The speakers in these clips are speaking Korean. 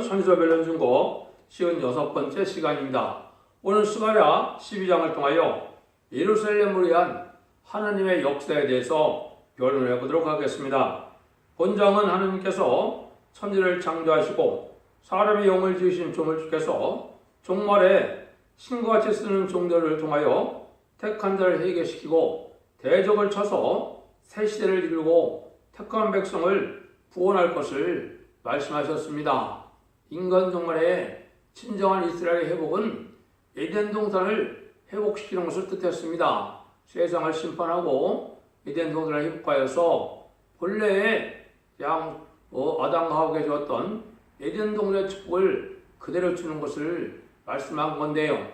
선지서별론 중고 56번째 시간입니다. 오늘 스가랴 12장을 통하여 예루살렘을 위한 하나님의 역사에 대해서 변론을 해보도록 하겠습니다. 본장은 하나님께서 천지를 창조하시고 사람의 영을 지으신 종을 주께서 종말에 신과 같이 쓰는 종들을 통하여 택한 자를 회개시키고 대적을 쳐서 새 시대를 이루고 택한 백성을 구원할 것을 말씀하셨습니다. 인간 종말에 진정한 이스라엘의 회복은 에덴 동산을 회복시키는 것을 뜻했습니다. 세상을 심판하고 에덴 동산을 회복하여서 본래의 아담과 하와에게 주었던 에덴 동산의 축복을 그대로 주는 것을 말씀한 건데요.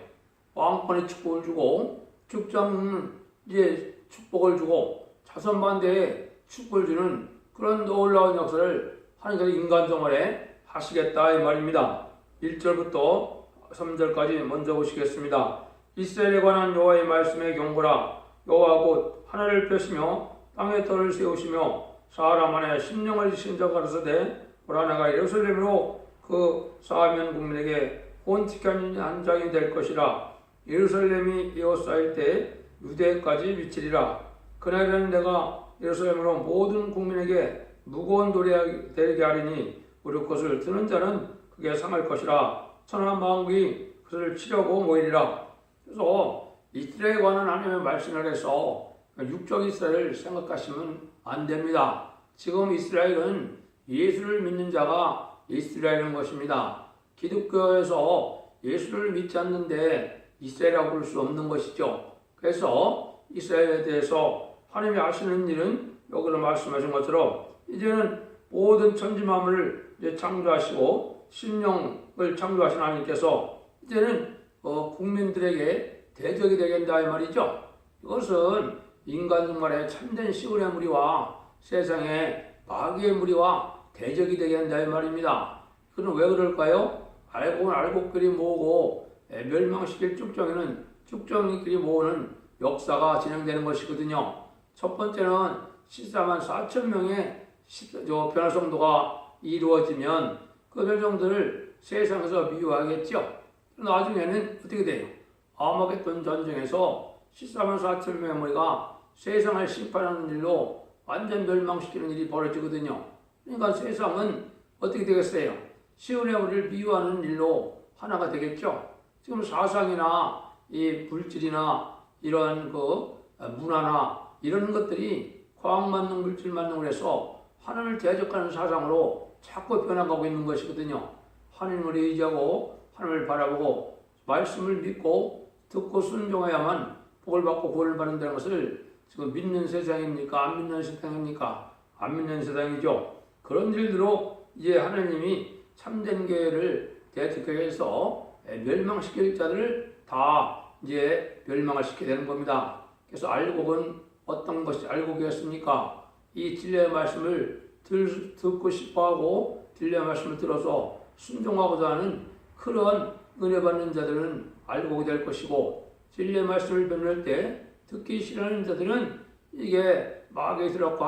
왕권의 축복을 주고 죽자는 이제 축복을 주고 자손 반대에 축복을 주는 그런 놀라운 역사를 하나님께서 인간 종말에 하시겠다 이 말입니다. 1절부터 3절까지 먼저 보시겠습니다. 이스라엘에 관한 여호와의 말씀의 경고라. 여호와 곧 하늘을 펴시며 땅에 터를 세우시며 사람 안에 심령을 지신 자가 가로소되 보라 내가 예루살렘으로 그 4만 국민에게 혼티한 한 장이 될 것이라. 예루살렘이 에워싸일 때 유대까지 미치리라. 그날에는 내가 예루살렘으로 모든 국민에게 무거운 도리 되게 하리니 무릎 것을 드는 자는 그게 상할 것이라. 천하 만국이 그것을 치려고 모이리라. 그래서 이스라엘에 관한 하나님의 말씀을 해서 육적 이스라엘을 생각하시면 안 됩니다. 지금 이스라엘은 예수를 믿는 자가 이스라엘인 것입니다. 기독교에서 예수를 믿지 않는데 이스라엘이라고 부를 수 없는 것이죠. 그래서 이스라엘에 대해서 하나님이 하시는 일은 여기서 말씀하신 것처럼 이제는 모든 천지 만물을 이제 창조하시고 심령을 창조하신 하나님께서 이제는 국민들에게 대적이 되겠다 이 말이죠. 이것은 인간 종말에 참된 시온의 무리와 세상의 마귀의 무리와 대적이 되겠다 이 말입니다. 그건 왜 그럴까요? 알곡끼리 모으고 멸망시킬 쭉정이는 쭉정이끼리 모으는 역사가 진행되는 것이거든요. 첫 번째는 14만 4천 명의 변화성도가 이루어지면 그 백성들을 세상에서 미워하겠죠. 나중에는 어떻게 돼요? 아마겟돈 전쟁에서 14만 4천 명의 무리가 세상을 심판하는 일로 완전 멸망시키는 일이 벌어지거든요. 그러니까 세상은 어떻게 되겠어요? 시온의 무리를 미워하는 일로 하나가 되겠죠. 지금 사상이나 이 물질이나 이런 문화나 이런 것들이 과학 만능, 물질 만능을 해서 하나님을 대적하는 사상으로 자꾸 변화가고 있는 것이거든요. 하나님을 의지하고 하나님을 바라보고 말씀을 믿고 듣고 순종해야만 복을 받고 구원을 받는다는 것을 지금 믿는 세상입니까? 안 믿는 세상입니까? 안 믿는 세상이죠. 그런 일들로 이제 하나님이 참된 교회를 대적하게 해서 멸망시킬 자들을 다 이제 멸망을 시켜야 되는 겁니다. 그래서 알곡은 어떤 것이 알곡이었습니까? 이 진리의 말씀을 듣고 싶어하고 진리의 말씀을 들어서 순종하고자 하는 그런 은혜 받는 자들은 알곡이 될 것이고, 진리의 말씀을 변할 때 듣기 싫어하는 자들은 이게 마귀에 들어가고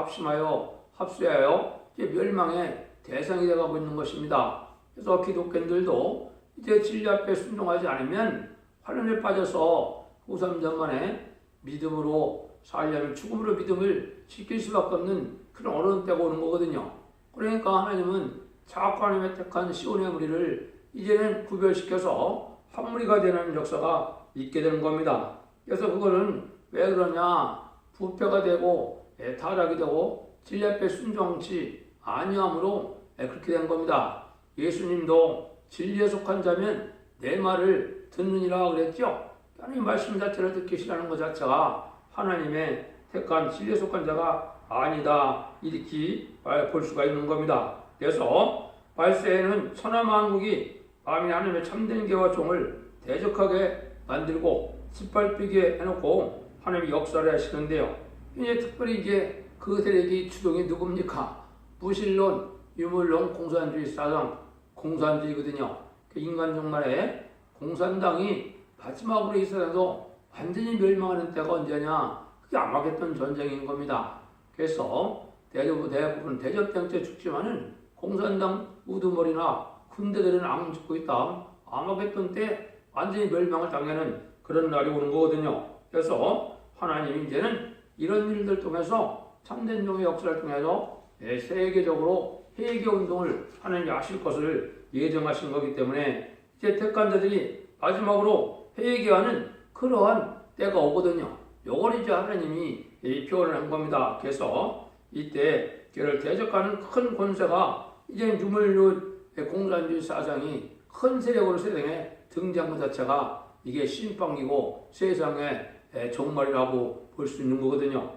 합수하여 이제 멸망의 대상이 되어가고 있는 것입니다. 그래서 기독교인들도 이제 진리 앞에 순종하지 않으면 환란에 빠져서 후삼전만에 믿음으로 살려면 죽음으로 믿음을 지킬 수밖에 없는 그런 어려운 때가 오는 거거든요. 그러니까 하나님은 자꾸 하나님의 택한 시온의 무리를 이제는 구별시켜서 한 무리가 되는 역사가 있게 되는 겁니다. 그래서 그거는 왜 그러냐? 부패가 되고 타락이 되고 진리 앞에 순종치 아니함으로 그렇게 된 겁니다. 예수님도 진리에 속한 자면 내 말을 듣느니라 그랬죠. 하나님 말씀 자체를 듣기 싫어하는 것 자체가 하나님의 택한 진리에 속한 자가 아니다 이렇게 볼 수가 있는 겁니다. 그래서 발세에는 천하만국이 밤이 하나님의 참된 계와 종을 대적하게 만들고 짓밟히게 해놓고 하나님이 역사를 하시는데요. 이제 특별히 이제 그들에게 주동이 누굽니까? 무신론, 유물론, 공산주의 사상, 공산주의거든요. 인간 종말에 공산당이 마지막으로 이 세상에서 완전히 멸망하는 때가 언제냐? 그게 아마겟돈 전쟁인 겁니다. 그래서 대부분 대접 때문에 죽지만은 공산당 우두머리나 군대들은 앙 죽고 있다. 아마겟돈 때 완전히 멸망을 당하는 그런 날이 오는 거거든요. 그래서 하나님이 이제는 이런 일들 통해서 참된 종의 역사를 통해서 세계적으로 회개 운동을 하나님이 하실 것을 예정하신 거기 때문에 이제 택한 자들이 마지막으로 회개하는 그러한 때가 오거든요. 요걸 이제 하나님이 표현을 한 겁니다. 그래서 이때 죄를 대적하는 큰 권세가 이제 유물류 공산주의 사상이 큰 세력으로 세상에 등장한 자체가 이게 신방이고 세상의 종말이라고 볼 수 있는 거거든요.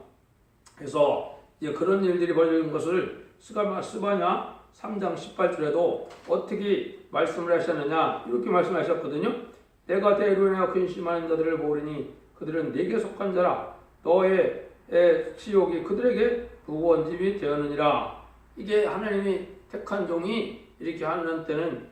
그래서 이제 그런 일들이 벌어진 것을 스바냐 3장 18절에도 어떻게 말씀을 하셨느냐 이렇게 말씀하셨거든요. 내가 대로하여 근심하는 자들을 모르니 그들은 내게 속한 자라. 너의 지옥이 그들에게 무거운짐이 되었느니라. 이게 하나님이 택한 종이 이렇게 하는 때는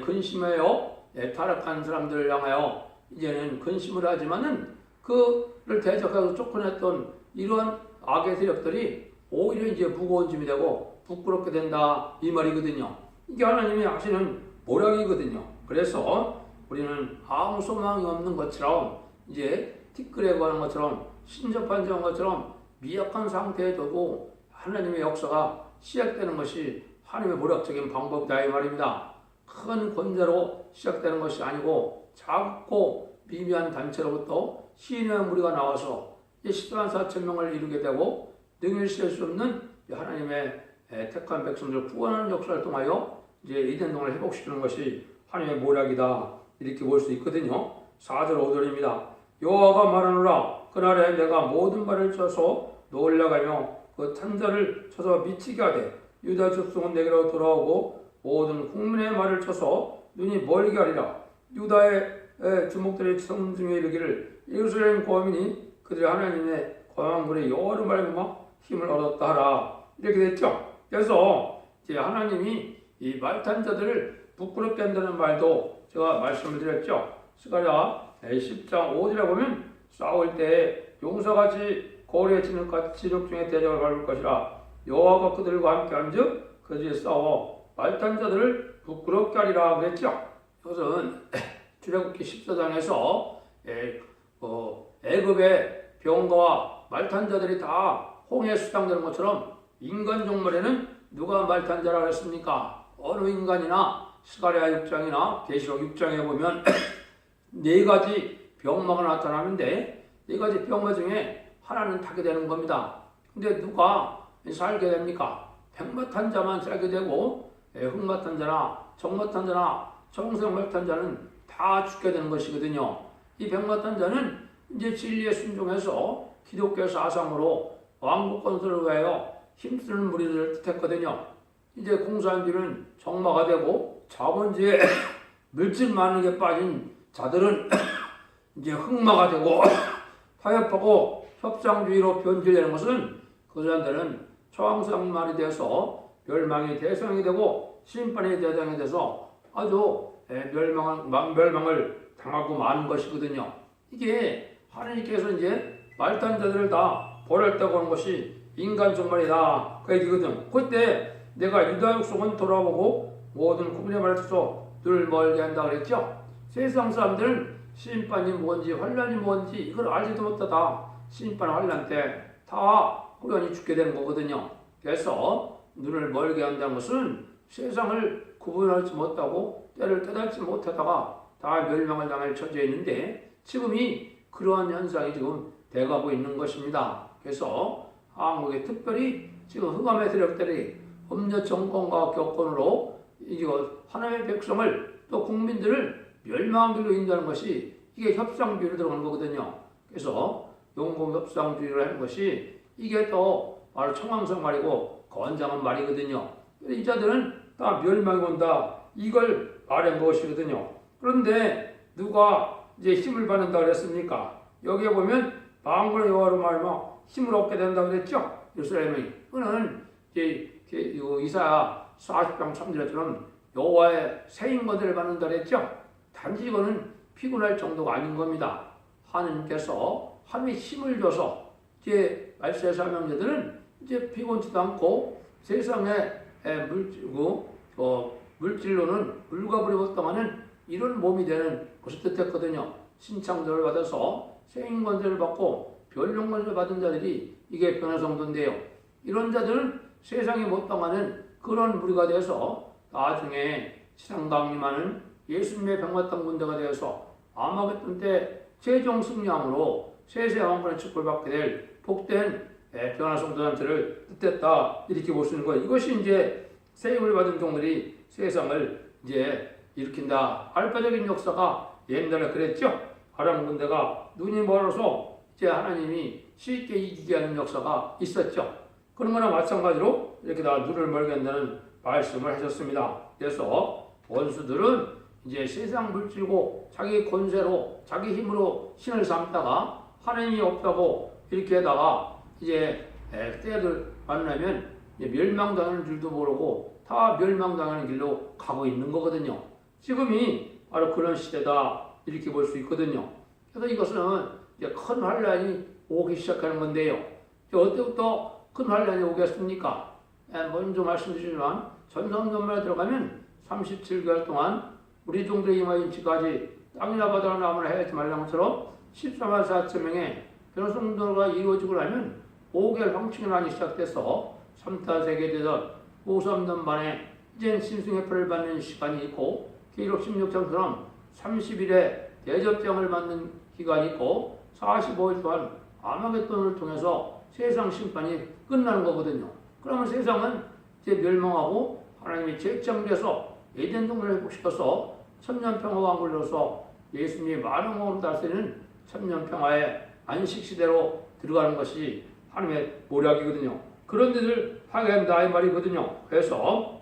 근심하여 타락한 사람들을 향하여 이제는 근심을 하지만은 그를 대적하고 쫓아냈던 이런 악의 세력들이 오히려 이제 무거운 짐이 되고 부끄럽게 된다 이 말이거든요. 이게 하나님이 하시는 모략이거든요. 그래서 우리는 아무 소망이 없는 것처럼 이제 티끌에 관한 것처럼 신접한 것처럼 미약한 상태에 두고 하나님의 역사가 시작되는 것이 하나님의 모략적인 방법이다 이 말입니다. 큰 권세로 시작되는 것이 아니고 작고 미미한 단체로부터 시인의 무리가 나와서 10만 4천 명을 이루게 되고 능일시할 수 없는 하나님의 택한 백성들을 구원하는 역사를 통하여 이제 이den동을 회복시키는 것이 하나님의 모략이다 이렇게 볼 수 있거든요. 4절 5절입니다. 여호와가 말하노라 그날에 내가 모든 발을 쳐서 놀라가며 그 탄자를 쳐서 미치게 하되 유다 족속은 내게로 돌아오고 모든 국민의 말을 쳐서 눈이 멀게 하리라. 유다의 주목들의 성중에 이르기를 예루살렘 거민이 그들의 하나님의 거망군의 여호와로 말미암아 힘을 얻었다 하라. 이렇게 됐죠. 그래서 이제 하나님이 이 말탄자들을 부끄럽게 한다는 말도 제가 말씀을 드렸죠. 스가랴 10장 5절에 보면 싸울 때 용사같이 거리에 진흙 중에 대적을 밟을 것이라. 여호와가 그들과 함께 한즉 그들이 싸워 말탄자들을 부끄럽게 하리라 그랬죠. 이것은 출애굽기 14장에서 애굽의 병거와 말탄자들이 다 홍해에 수장되는 것처럼 인간 종말에는 누가 말탄자라고 했습니까? 어느 인간이나 스가랴 6장이나 계시록 6장에 보면 네 가지 병마가 나타나는데 네 가지 병마 중에 하나는 타게 되는 겁니다. 근데 누가 살게 됩니까? 백마탄자만 살게 되고 흑마탄자나 정마탄자나 정성마탄자는 다 죽게 되는 것이거든요. 이 백마탄자는 이제 진리에 순종해서 기독교 사상으로 왕국 건설을 위하여 힘쓰는 무리들을 뜻했거든요. 이제 공산주의는 정마가 되고 자본주의에 물질 많은 게 빠진 자들은 이제 흑마가 되고 타협하고 협상주의로 변질되는 것은 그 사람들은 초항상말이 돼서 멸망의 대상이 되고 심판의 대상이 돼서 아주 멸망을 당하고 마는 것이거든요. 이게 하나님께서 이제 말탄자들을 다 버렸다고 하는 것이 인간 종말이다 그 얘기거든. 그때 내가 유다 족속은 돌아보고 모든 국민의 말을 듣고 늘 멀게 한다 그랬죠. 세상 사람들은 심판이 뭔지 환란이 뭔지 이걸 알지도 못하다 심판 환란 때 다 후련히 죽게 되는 거거든요. 그래서 눈을 멀게 한다는 것은 세상을 구분하지 못하고 때를 깨닫지 못하다가 다 멸망을 당할 처지에 있는데 지금이 그러한 현상이 지금 돼가고 있는 것입니다. 그래서 한국에 특별히 지금 흑암의 세력들이 음녀 정권과 격권으로 하나님의 백성을 또 국민들을 멸망한 길로 인도하는 것이 이게 협상주의로 들어가는 거거든요. 그래서 용공협상주의를 하는 것이 이게 또 바로 청왕성 말이고 건장한 말이거든요. 이 자들은 다 멸망이 온다 이걸 말한 것이거든요. 그런데 누가 이제 힘을 받는다 그랬습니까? 여기에 보면 만군의 여호와로 말하며 힘을 얻게 된다 그랬죠. 예루살렘이 그는 이제 이사야 40장 3절처럼 여호와의 새 인권들을 받는다 그랬죠. 단지 이거는 피곤할 정도가 아닌 겁니다. 하나님께서 하나님이 힘을 줘서 이제 말세 사명자들은 이제 피곤치도 않고 세상에 물질고 물질로는 물과 불이 호통하는 이런 몸이 되는 것을 뜻했거든요. 신창조를 받아서 생인권세를 받고 변론권세를 받은 자들이 이게 변화성도인데요. 이런 자들은 세상에 못 당하는 그런 무리가 되어서 나중에 지상강림하는 예수님의 백마땅 군대가 되어서 아마겟돈 때 최종 승리함으로 세세 왕권의 축복을 받게 될 복된 변화성도단체를 뜻했다, 이렇게 볼 수 있는 거예요. 이것이 이제 세임을 받은 종들이 세상을 이제 일으킨다. 알파적인 역사가 옛날에 그랬죠. 아람 군대가 눈이 멀어서 이제 하나님이 쉽게 이기게 하는 역사가 있었죠. 그런 거나 마찬가지로 이렇게 다 눈을 멀게 한다는 말씀을 하셨습니다. 그래서 원수들은 이제 세상 물질고 자기 권세로 자기 힘으로 신을 삼다가 하나님이 없다고 이렇게 하다가 이제 때들 만나면 멸망당하는 줄도 모르고 다 멸망당하는 길로 가고 있는 거거든요. 지금이 바로 그런 시대다, 이렇게 볼 수 있거든요. 그래서 이것은 이제 큰 환란이 오기 시작하는 건데요. 어때부터 큰 환란이 오겠습니까? 먼저 말씀드리지만 전성전말에 들어가면 37개월 동안 우리 종들의 이마인치까지 땅이나 바다나 나무나 해야지 말라는 것처럼 14만 4천 명의 변호성도가 이루어지고 나면 5개월 황충년이 시작돼서 3타 세계대전 5~3년 만에 이젠 신승회표를 받는 시간이 있고 기록 16장처럼 30일에 대접장을 받는 기간이 있고 45일 동안 아마겟돈을 통해서 세상 심판이 끝나는 거거든요. 그러면 세상은 이제 멸망하고 하나님이 재창조해서 에덴 동산을 회복시켜서 천년평화왕국을 이뤄서 예수님이 많은 영혼을 다스리는 천년평화의 안식시대로 들어가는 것이 하나님의 모략이거든요. 그런 데를 하게 한다, 이 말이거든요. 그래서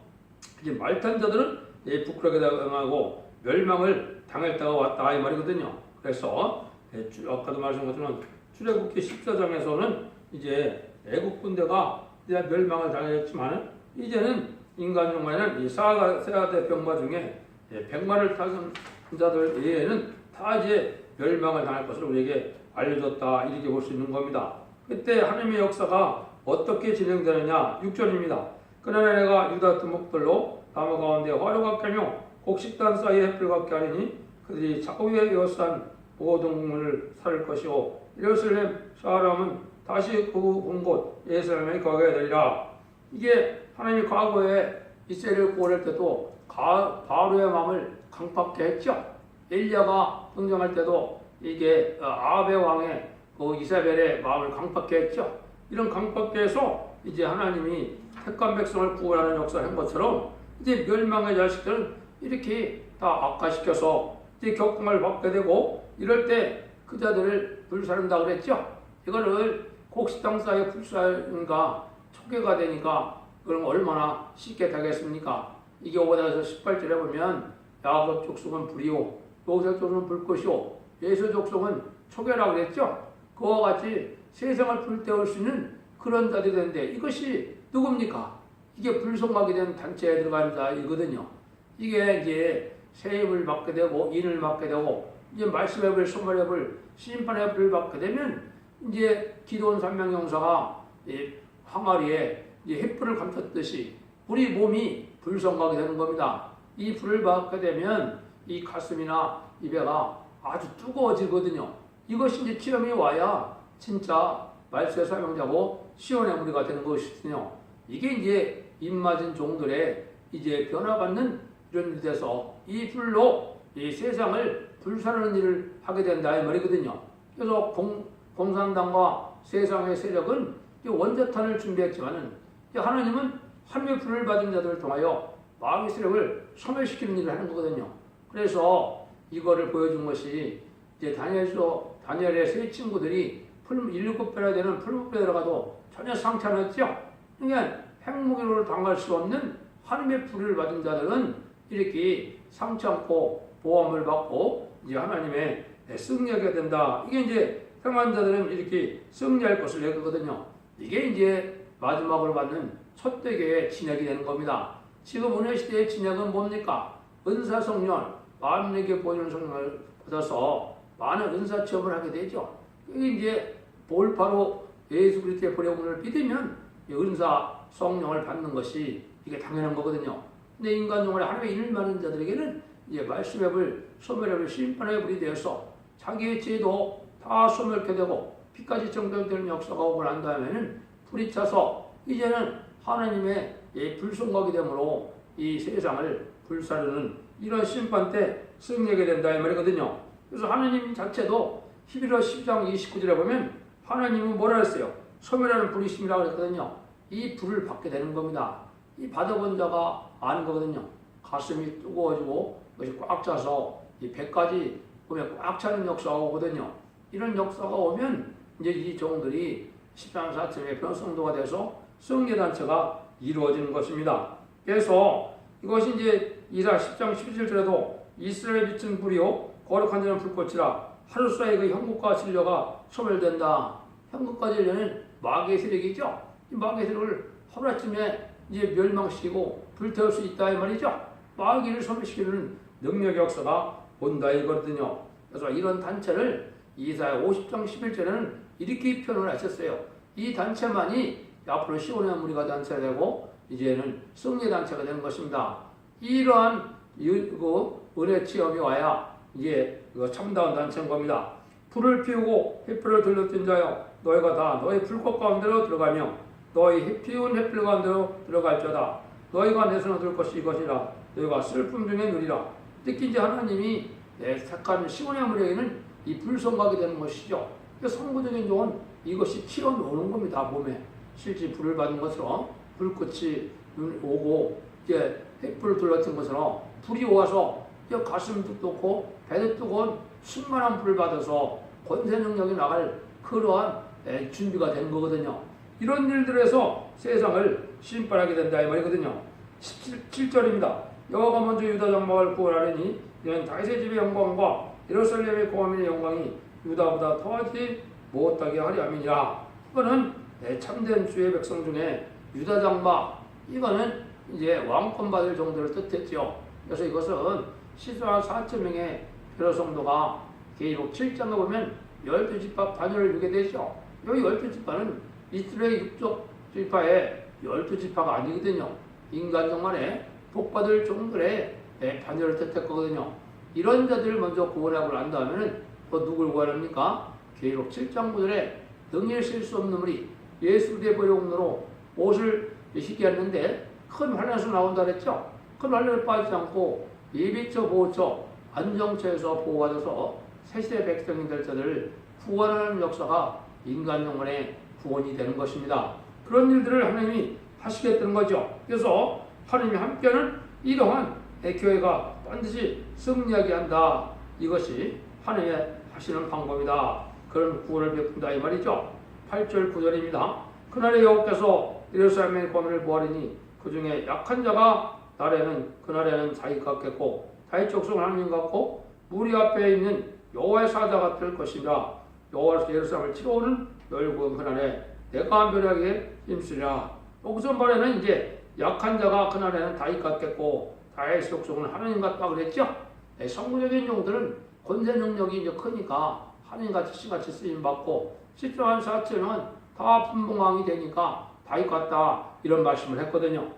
이제 말탄 자들은 부끄럽게 당하고 멸망을 당했다가 왔다, 이 말이거든요. 그래서 아까도 말씀한 것처럼 출애굽기 14장에서는 이제 애국 군대가 멸망을 당했지만 이제는 인간 중에는 이 세아대 병마 중에 100마를 타는 자들 외에는 다 이제 멸망을 당할 것을 우리에게 알려줬다, 이렇게 볼 수 있는 겁니다. 그때 하나님의 역사가 어떻게 진행되느냐, 6절입니다. 그러나 내가 유다 두목들로 나무 가운데 화려하게 하며 곡식단 사이에 햇불 같게 하리니 그들이 좌우에 여싼 보호동물을 살 것이요 예루살렘 사람은 다시 그 본 곳 예루살렘에 거하게 되리라. 이게 하나님이 과거에 이스라엘을 구원할 때도 바로의 마음을 강팍게 했죠. 엘리야가 등장할 때도 이게 아합의 왕의 그 이사벨의 마음을 강팍게 했죠. 이런 강팍게 해서 이제 하나님이 택한 백성을 구원하는 역사를 한 것처럼 이제 멸망의 자식들은 이렇게 다 악화시켜서 이제 격공을 받게 되고 이럴 때 그 자들을 불사른다 그랬죠. 이거를 곡식당 사이에 불사르니까 초계가 되니까 그럼 얼마나 쉽게 되겠습니까? 이게 5에서 18절에 보면 야곱 족속은 불이요 요셉 족속은 불꽃이요 예수 족속은 초계라고 그랬죠. 그와 같이 세상을 불태울 수 있는 그런 자들이 되는데 이것이 누굽니까? 이게 불성하게 된 단체에 들어가는 자이거든요. 이게 이제 세입을 받게 되고 인을 받게 되고 이제 말씀의 불, 소멸의 불, 심판의 불을 받게 되면 이제 기도원 삼명용사가 항아리에 햇불을 감췄듯이 우리 몸이 불성하게 되는 겁니다. 이 불을 받게 되면 이 가슴이나 이 배가 아주 뜨거워지거든요. 이것이 이제 체험이 와야 진짜 말씀의 사명자고 시온의 무리가 되는 것이거든요. 이게 이제 입맞은 종들의 이제 변화받는 이런 일이 돼서 이 불로 이 세상을 불사르는 일을 하게 된다, 이 말이거든요. 그래서 공산당과 세상의 세력은 원자탄을 준비했지만은 하나님은 하늘의 불을 받은 자들을 통하여 마귀의 세력을 소멸시키는 일을 하는 거거든요. 그래서 이거를 보여준 것이 이제 다니엘의 세 친구들이 7배나 되는 풀무불에 들어가도 전혀 상처 안 했죠. 그러니까 핵무기로 당할 수 없는 하나님의 불을 받은 자들은 이렇게 상처 않고 보험을 받고 이제 하나님의 승리하게 된다. 이게 이제 평안 자들은 이렇게 승리할 것을 얘기하거든요. 이게 이제 마지막으로 받는 첫 대계의 진약이 되는 겁니다. 지금 은혜 시대의 진약은 뭡니까? 은사 성령, 마음에게 보이는 성령을 받아서 많은 은사 체험을 하게 되죠. 이게 이제 바로 예수 그리스도의 보혜문을 믿으면 은사 성령을 받는 것이 이게 당연한 거거든요. 근데 인간 영혼에 하나님의 인을 많은 자들에게는 이제 말씀의 불, 소멸의 불, 심판의 불이 되어서 자기의 죄도 다 소멸케 되고 피까지 정결되는 역사가 오고 난 다음에는 불이 차서 이제는 하나님의 불성각이 되므로 이 세상을 불사르는 이런 심판 때 승리하게 된다 이 말이거든요. 그래서 하나님 자체도 히브리서 10장 29절에 보면 하나님은 뭐라 했어요? 소멸하는 불이심이라고 그랬거든요. 이 불을 받게 되는 겁니다. 이 받아본 자가 아는 거거든요. 가슴이 뜨거워지고 그것이 꽉 차서 이 배까지 보면 꽉 차는 역사가 오거든요. 이런 역사가 오면 이제 이 종들이 10장 4층의 변성도가 돼서 승리단체가 이루어지는 것입니다. 그래서 이것이 이제 이사 10장 11절에도 이스라엘에 비친 불이요 거룩한 자는 불꽃이라 하루 사이에 그 형국과 진료가 소멸된다. 형국과 진료는 마귀의 세력이죠. 이 마귀의 세력을 하루아침에 이제 멸망시키고 불태울 수 있다 이 말이죠. 마귀를 소멸시키는 능력 역사가 온다 이거거든요. 그래서 이런 단체를 이사야 50장 11절에는 이렇게 표현을 하셨어요. 이 단체만이 앞으로 시온의 무리가 단체가 되고 이제는 승리 단체가 되는 것입니다. 이러한 은혜 체험이 와야 이제 참다운 단체인 겁니다. 불을 피우고 햇불을 들렸던 자여 너희가 다 너희 불꽃 가운데로 들어가며 너희 피운 햇불 가운데로 들어갈지어다. 너희가 내 손을 들 것이 이것이라. 너희가 슬픔 중에 누리라. 특히 이제 하나님이 택한 시온의 무리에게는 이 불성각이 되는 것이죠. 성부적인 용은 이것이 치러 놓는 겁니다. 몸에 실제 불을 받은 것처럼 불꽃이 오고 이제 햇불을 둘러싼 것처럼 불이 와서 가슴도 뜨고 배도 뜨거운 충만한 불을 받아서 권세 능력이 나갈 그러한 준비가 된 거거든요. 이런 일들에서 세상을 심판하게 된다 이 말이거든요. 17절입니다. 여호와가 먼저 유다 장막을 구원하려니 이는 다윗의 집의 영광과 예루살렘의 공화민의 영광이 유다보다 더하지 못하게 하리 함이니라. 이거는 참된 주의 백성 중에 유다 장막 이거는 이제 왕권 받을 정도를 뜻했죠. 그래서 이것은 시스라 4,000명의 베러 성도가 계시록 7장에 보면 12지파 반열을 주게 되죠. 여기 12지파는 이스라엘 육족 지파의 12지파가 아니거든요. 인간 동안에 복받을 종들의 반열을 뜻했거든요. 이런 자들을 먼저 구원하고 난 다음에는 또 누굴 구원합니까? 계시록 7장 9절에 능히 쉴 수 없는 물이 예수 그리스도의 보혈로 옷을 희귀했는데 큰 환란에서 나온다 그랬죠. 큰 환란에 빠지지 않고 예비처 보호처 안정처에서 보호받아서 새시대 백성이 될 자들을 구원하는 역사가 인간 영혼의 구원이 되는 것입니다. 그런 일들을 하나님이 하시겠다는 거죠. 그래서 하나님이 함께하는 이러한 교회가 반드시 승리하게 한다. 이것이 하나님의 하시는 방법이다. 그런 구원을 베푼다 이 말이죠. 8절 9절입니다. 그날에 여호와께서 예루살렘의 권위를 보하리니 그 중에 약한 자가 그날에는 자기 같겠고 다윗 족속 하나님 같고 무리 앞에 있는 여호와의 사자가 될 것이라. 여호와께서 예루살렘을 치러오는 열국 그날에 내가 멸하게 힘쓰리라. 여기서 말에는 이제 약한 자가 그날에는 다윗 같겠고 다윗 족속은 하나님 같다 그랬죠. 성부적인 용들은 권세 능력이 이제 크니까 하나님같이 씨같이 쓰임받고 실존한 사체는 다 분봉왕이 되니까 다윗 같다 이런 말씀을 했거든요.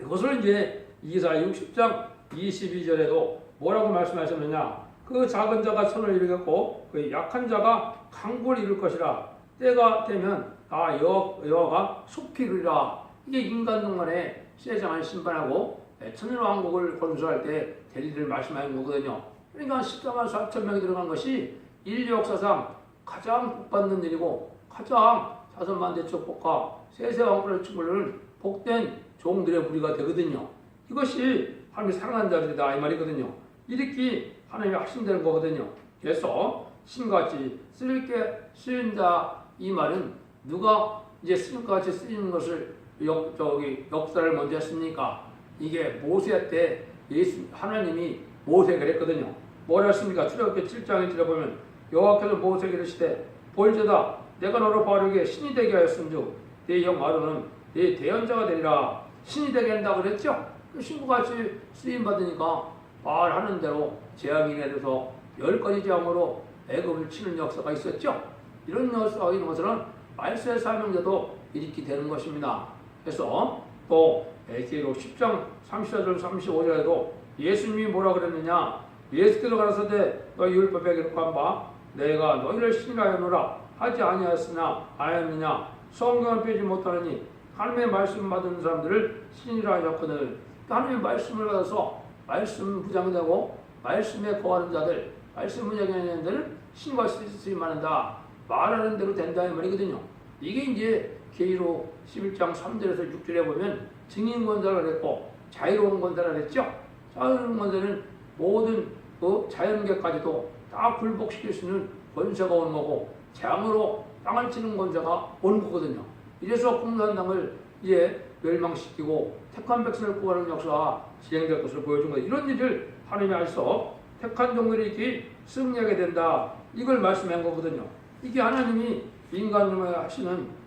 이것을 이제 이사야 60장 22절에도 뭐라고 말씀하셨느냐. 그 작은 자가 선을 이루겠고 그 약한 자가 강구를 이룰 것이라. 때가 되면 여호와가 속히 이루리라. 이게 인간 동안에 세상을 심판하고 천일왕국을 건설할 때 대리를 말씀하는 거거든요. 그러니까 14만 4천 명이 들어간 것이 인류 역사상 가장 복받는 일이고 가장 자선만대 축복과 세세왕권을 축복하는 복된 종들의 무리가 되거든요. 이것이 하나님이 사랑하는 자들이다 이 말이거든요. 이렇게 하나님이 하신다는 거거든요. 그래서 신같이 쓰일게 쓰인다 이 말은 누가 이제 쓰임같이 쓰이는 것을 역사를 먼저 했습니까? 이게 모세 때 하나님이 모세에게 그랬거든요. 뭐라 했습니까? 출애굽기 7장에 들어보면 여호와께서 모세에게 이르시되 볼지어다 내가 너를 바르게 신이 되게 하였음즉 네 형 아론은 네 대언자가 되리라. 신이 되게 한다고 그랬죠? 그 신부같이 쓰임받으니까 말하는 대로 재앙이 내려서 10가지 재앙으로 애굽을 치는 역사가 있었죠. 이런 역사가 있는 것은 말세의 사명자도 이렇게 되는 것입니다. 그래서 또 계시록 10장 34절 35절에도 예수님이 뭐라 그랬느냐? 예수께서 가라사대 너희 율법에 기록한 바 내가 너희를 신이라 하노라 하지 아니하였으나 아였느냐? 성경을 빼지 못하느니 하나님의 말씀 받은 사람들을 신이라 하셨거든. 하나님의 말씀을 받아서 말씀 부장되고 말씀에 거하는 자들, 말씀 부장하는 자들은 신과 쓰임받는다. 말하는 대로 된다 이 말이거든요. 이게 이제 계시록 11장 3절에서 6절에 보면 증인 권세를 했고 자유로운 권세를 했죠. 자유로운 권세는 모든 그 자연계까지도 다 굴복시킬 수 있는 권세가 오는 거고 재앙으로 땅을 치는 권세가 오는 거거든요. 이래서 공산당을 이제 멸망시키고 택한 백성을 구하는 역사가 진행될 것을 보여준 거예요. 이런 일을 하나님이 하셔서 택한 종들이 이렇게 승리하게 된다. 이걸 말씀한 거거든요. 이게 하나님이 인간을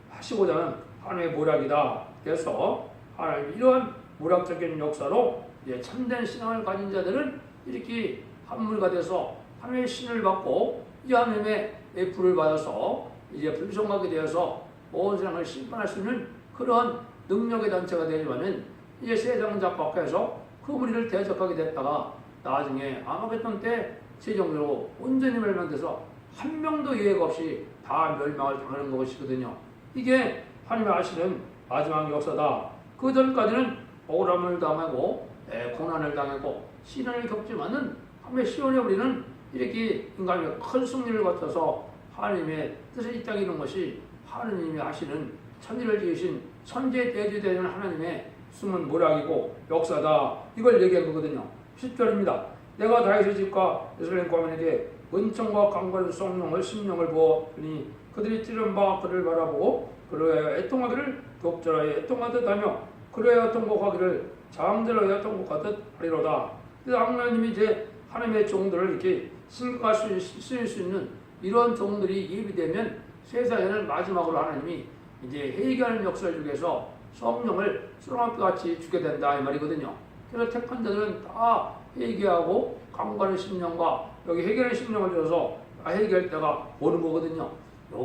하시고자 하는 하나님의 모략이다. 그래서 하나님 이러한 모략적인 역사로 참된 신앙을 가진 자들은 이렇게 한물가 돼서 하나님의 신을 받고 이 하나님의 불을 받아서 이제 불성하게 되어서 온 세상을 심판할 수 있는 그러한 능력의 단체가 되지만은 이제 세상 잡박해서 그 무리를 대적하게 됐다가 나중에 아마겟돈 때 최종적으로 온전히 멸망돼서 한 명도 예외가 없이 다 멸망을 당하는 것이거든요. 이게 하나님이 아시는 마지막 역사다. 그 전까지는 억울함을 당하고 고난을 당하고 시련을 겪지만은 하나님의 시온에 우리는 이렇게 인간의 큰 승리를 거쳐서 하나님의 뜻을 이 땅에 이룬 것이 하나님이 하시는 천지를 지으신 천재 대주되는 하나님의 숨은 모략이고 역사다. 이걸 얘기한 거거든요. 10절입니다. 내가 다윗의 집과 예루살렘 과민에게 은총과 강구하는 성령을 심령을 부었더니 그들이 찌른 바 그를 바라보고 그러하여 애통하기를 독절하여 애통하듯 하며 그러하여 통곡하기를 잠들하여 통곡하듯 하리로다. 그래서 하나님이 이제 하나님의 종들을 이렇게 신경할 쓰일 수 있는 이런 종들이 예비되면 세상에는 마지막으로 하나님이 이제 회개하는 역사를 주기 위해서 성령을 수렁아비같이 주게 된다 이 말이거든요. 그래서 택한 자들은 다 회개하고 강구하는 심령과 여기 회개하는 심령을 줘서 다 회개할 때가 오는 거거든요.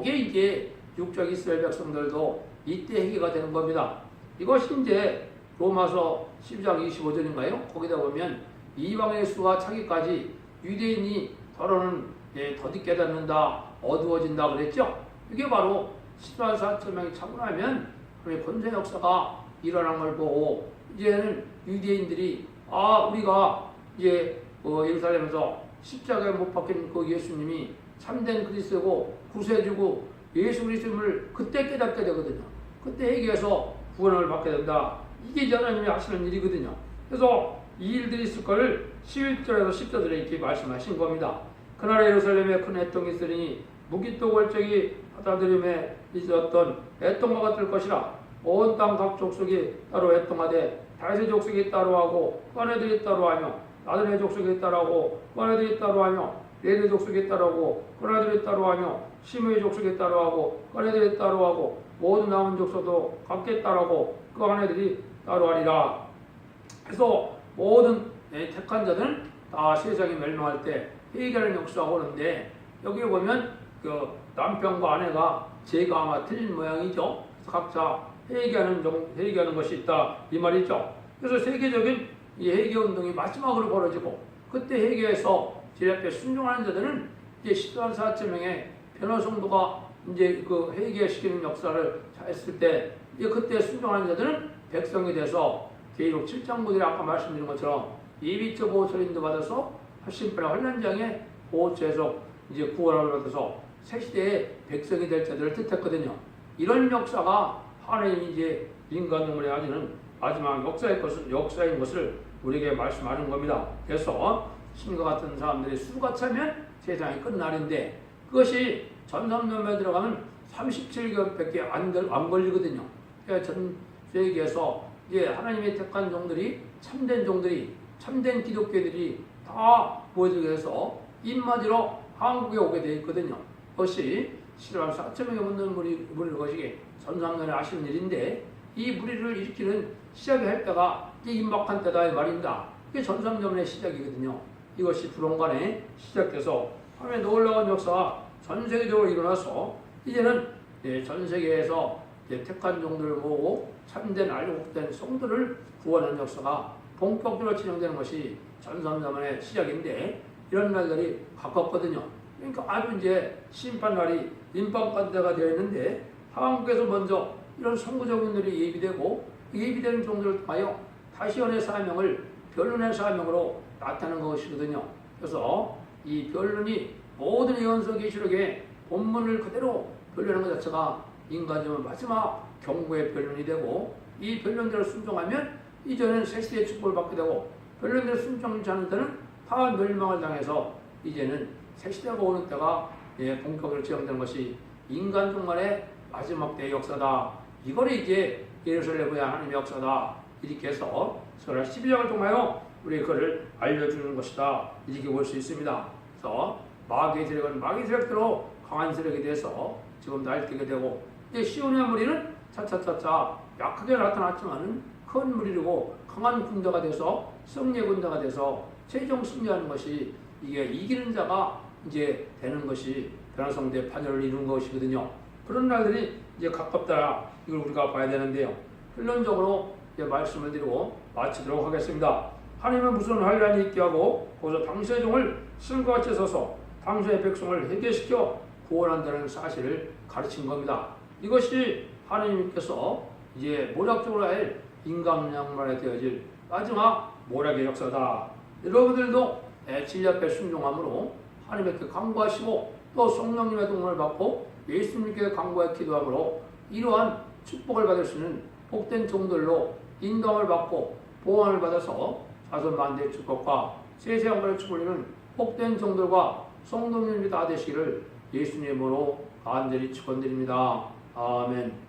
이게 이제 육적 이스라엘 백성들도 이때 회개가 되는 겁니다. 이것이 이제 로마서 12장 25절인가요? 거기다 보면 이방의 수가 차기까지 유대인이 더러는 더디 깨닫는다, 어두워진다 그랬죠? 이게 바로 14,400명이 차고 나면 권세 역사가 일어난 걸 보고 이제는 유대인들이 우리가 이제 예루살렘에서 십자가에 못 박힌 그 예수님이 참된 그리스도고 구세주고 예수 그리스도를 그때 깨닫게 되거든요. 그때 회개해서 구원을 받게 된다. 이게 하나님이 하시는 일이거든요. 그래서 이 일들이 있을 거를 11절에서 10절에 이렇게 말씀하신 겁니다. 그날 예루살렘에 큰 애통이 있으니 무기또 골짜기 받아들임에 있었던 애통과 같을 것이라. 온 땅 각 족속이 따로 애통하되 다윗의 족속이 따로 하고 권 애들이 따로 하며 나단의 족속이 따로 하고 권 애들이 따로 하며 레위 족속이 따로 하고 권 애들이 따로 하며 시므의 족속이 따로 하고 권 애들이 따로 하고 모든 남은 족속도 각기 따로 하고 그 아내들이 따로 하리라. 그래서 모든 택한 자들은 다 세상이 멸망할 때 회개하는 역사가 오는데 여기 보면 그 남편과 아내가 죄가 아마 틀린 모양이죠. 그래서 각자 회개하는 것이 있다 이 말이죠. 그래서 세계적인 이 회개 운동이 마지막으로 벌어지고 그때 회개해서 제 앞에 순종하는 자들은 이제 14,400명의 변호 성도가 이제 그 회개시키는 역사를 했을 때 이제 그때 순종하는 자들은 백성이 돼서 계시록 7장 9절에 아까 말씀드린 것처럼 예비처 보호처인도 받아서 심판의 환란장에 보호처에서 이제 구원을 받아서 새 시대의 백성이 될 자들을 뜻했거든요. 이런 역사가 하나님이 이제 인간 눈물에 하시는 마지막 역사인 것을 우리에게 말씀하는 겁니다. 그래서 신과 같은 사람들이 수가 차면 세상이 끝날인데 그것이 전성년에 들어가면 37개월밖에 안 걸리거든요. 그러니까 전 세계에서 이제 하나님의 택한 종들이 참된 기독교들이 다 모여들게 해서 입맞으러 한국에 오게 되어 있거든요. 그것이 14,400명에 묻는 무리를 것이기 전상년에 하시는 일인데 이 무리를 일으키는 시작을 할 때가 임박한 때다 이 말입니다. 이게 전상년의 시작이거든요. 이것이 불원간에 시작돼서 하나님의 놀라운 역사가 전 세계적으로 일어나서 이제는 전 세계에서 택한 종들을 모으고 참된 알곡된 성도를 구원하는 역사가 본격적으로 진행되는 것이 전선자만의 시작인데 이런 날들이 가깝거든요. 그러니까 아주 이제 심판날이 임박받을 되어 있는데 하나님께서 먼저 이런 선구적인 일이 예비되고 예비되는 종들을 통하여 다시 연의 사명을 변론의 사명으로 나타내는 것이거든요. 그래서 이 변론이 모든 예언서 계시록의 본문을 그대로 변론하는 것 자체가 인간적인 마지막 경고의 변론이 되고 이 변론대로 순종하면 이전에는 새시대의 축복을 받게 되고 변론대로 순종하지 않은 때는 다 멸망을 당해서 이제는 새시대가 오는 때가 본격적으로 진행되는 것이 인간종만의 마지막 때의 역사다. 이걸 이제 예루살렘의 하나님의 역사다. 이렇게 해서 설화 12장을 통하여 우리 그를 알려주는 것이다. 이렇게 볼 수 있습니다. 그래서 마귀의 세력은 마귀의 세력대로 강한 세력에 대해서 지금 날뛰게 되고 이제 시온의 무리는 차차차차 약하게 나타났지만은 큰 무리고 강한 군대가 돼서 승리의 군대가 돼서 최종 승리하는 것이 이게 이기는 자가 이제 되는 것이 변화성대 판결을 이루는 것이거든요. 그런 날들이 이제 가깝다. 이걸 우리가 봐야 되는데요. 결론적으로 이제 말씀을 드리고 마치도록 하겠습니다. 하나님은 무슨 환란이 있게 하고 거기서 당시의 종을 신과 같이 서서 당시의 백성을 회개시켜 구원한다는 사실을 가르친 겁니다. 이것이 하나님께서 이제 모략적으로 할 인간양만에 되어질 마지막 모략의 역사다. 여러분들도 진리 앞에 순종함으로 하나님께 간구하시고 또 성령님의 도움을 받고 예수님께 간구해 기도함으로 이러한 축복을 받을 수 있는 복된 종들로 인도함을 받고 보호함을 받아서 자손만대의 축복과 세세양반의 축복을 복된 종들과 성도님이 다 되시기를 예수님으로 간절히 축원드립니다. 아멘.